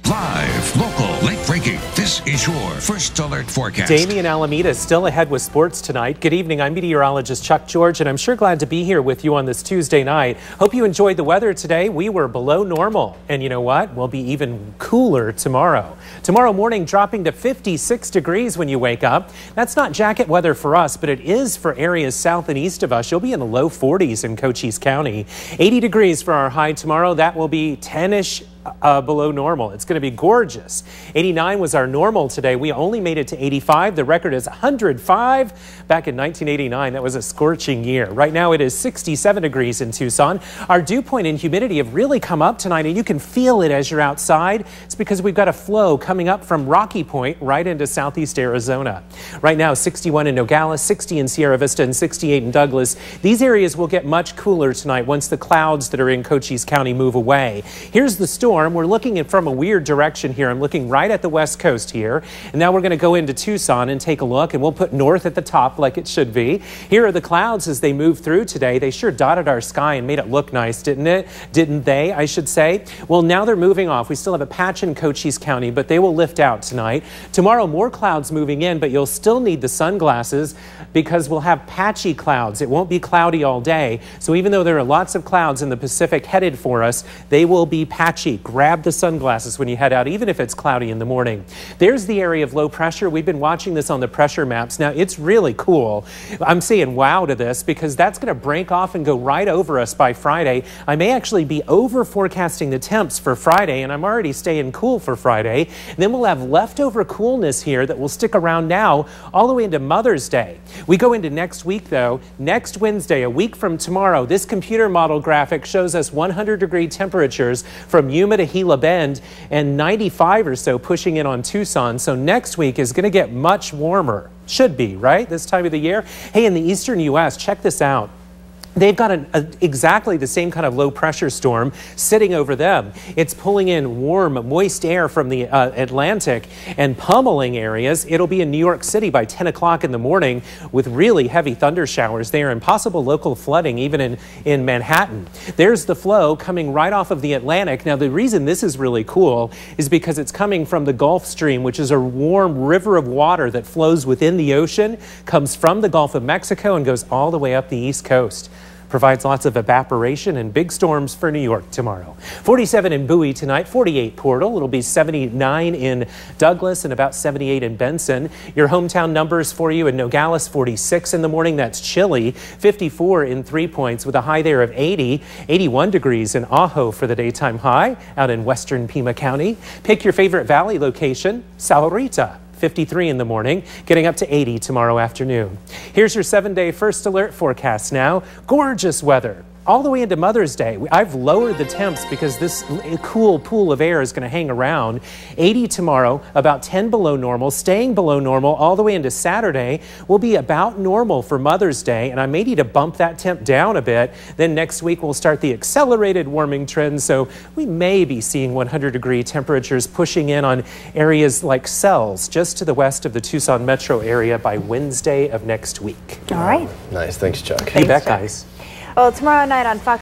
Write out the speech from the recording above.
Live, local, late-breaking. This is your First Alert forecast. Damien Alameda is still ahead with sports tonight. Good evening. I'm meteorologist Chuck George, and I'm sure glad to be here with you on this Tuesday night. Hope you enjoyed the weather today. We were below normal. And you know what? We'll be even cooler tomorrow. Tomorrow morning, dropping to 56 degrees when you wake up. That's not jacket weather for us, but it is for areas south and east of us. You'll be in the low 40s in Cochise County. 80 degrees for our high tomorrow. That will be 10-ish below normal. It's going to be gorgeous. 89 was our normal today. We only made it to 85. The record is 105 back in 1989. That was a scorching year. Right now it is 67 degrees in Tucson. Our dew point and humidity have really come up tonight, and you can feel it as you're outside. It's because we've got a flow coming up from Rocky Point right into southeast Arizona. Right now 61 in Nogales, 60 in Sierra Vista, and 68 in Douglas. These areas will get much cooler tonight once the clouds that are in Cochise County move away. Here's the storm. We're looking from a weird direction here. I'm looking right at the west coast here. And now we're going to go into Tucson and take a look, and we'll put north at the top like it should be. Here are the clouds as they move through today. They sure dotted our sky and made it look nice, didn't it? Didn't they, I should say? Well, now they're moving off. We still have a patch in Cochise County, but they will lift out tonight. Tomorrow, more clouds moving in, but you'll still need the sunglasses because we'll have patchy clouds. It won't be cloudy all day. So even though there are lots of clouds in the Pacific headed for us, they will be patchy. Grab the sunglasses when you head out, even if it's cloudy in the morning. There's the area of low pressure. We've been watching this on the pressure maps. Now, it's really cool. I'm saying wow to this because that's going to break off and go right over us by Friday. I may actually be over forecasting the temps for Friday, and I'm already staying cool for Friday. And then we'll have leftover coolness here that will stick around now all the way into Mother's Day. We go into next week, though. Next Wednesday, a week from tomorrow, this computer model graphic shows us 100-degree temperatures from Yuma to Gila Bend and 95 or so pushing in on Tucson. So next week is going to get much warmer. Should be, right? This time of the year. Hey, in the eastern U.S., check this out. They've got exactly the same kind of low pressure storm sitting over them. It's pulling in warm, moist air from the Atlantic and pummeling areas. It'll be in New York City by 10 o'clock in the morning with really heavy thunder showers there and possible local flooding even in Manhattan. There's the flow coming right off of the Atlantic. Now, the reason this is really cool is because it's coming from the Gulf Stream, which is a warm river of water that flows within the ocean, comes from the Gulf of Mexico and goes all the way up the East Coast. Provides lots of evaporation and big storms for New York tomorrow. 47 in Bowie tonight, 48 Portal. It'll be 79 in Douglas and about 78 in Benson. Your hometown numbers for you in Nogales, 46 in the morning. That's chilly. 54 in 3 Points with a high there of 80. 81 degrees in Ajo for the daytime high out in western Pima County. Pick your favorite valley location, Sahuarita. 53 in the morning, getting up to 80 tomorrow afternoon. Here's your 7-day First Alert forecast now. Gorgeous weather all the way into Mother's Day. I've lowered the temps because this cool pool of air is going to hang around. 80 tomorrow, about 10 below normal, staying below normal all the way into Saturday. Will be about normal for Mother's Day, and I may need to bump that temp down a bit. Then next week we'll start the accelerated warming trend, so we may be seeing 100-degree temperatures pushing in on areas like Sells, just to the west of the Tucson metro area by Wednesday of next week. All right. Nice. Thanks, Chuck. You bet, guys. Well, tomorrow night on Fox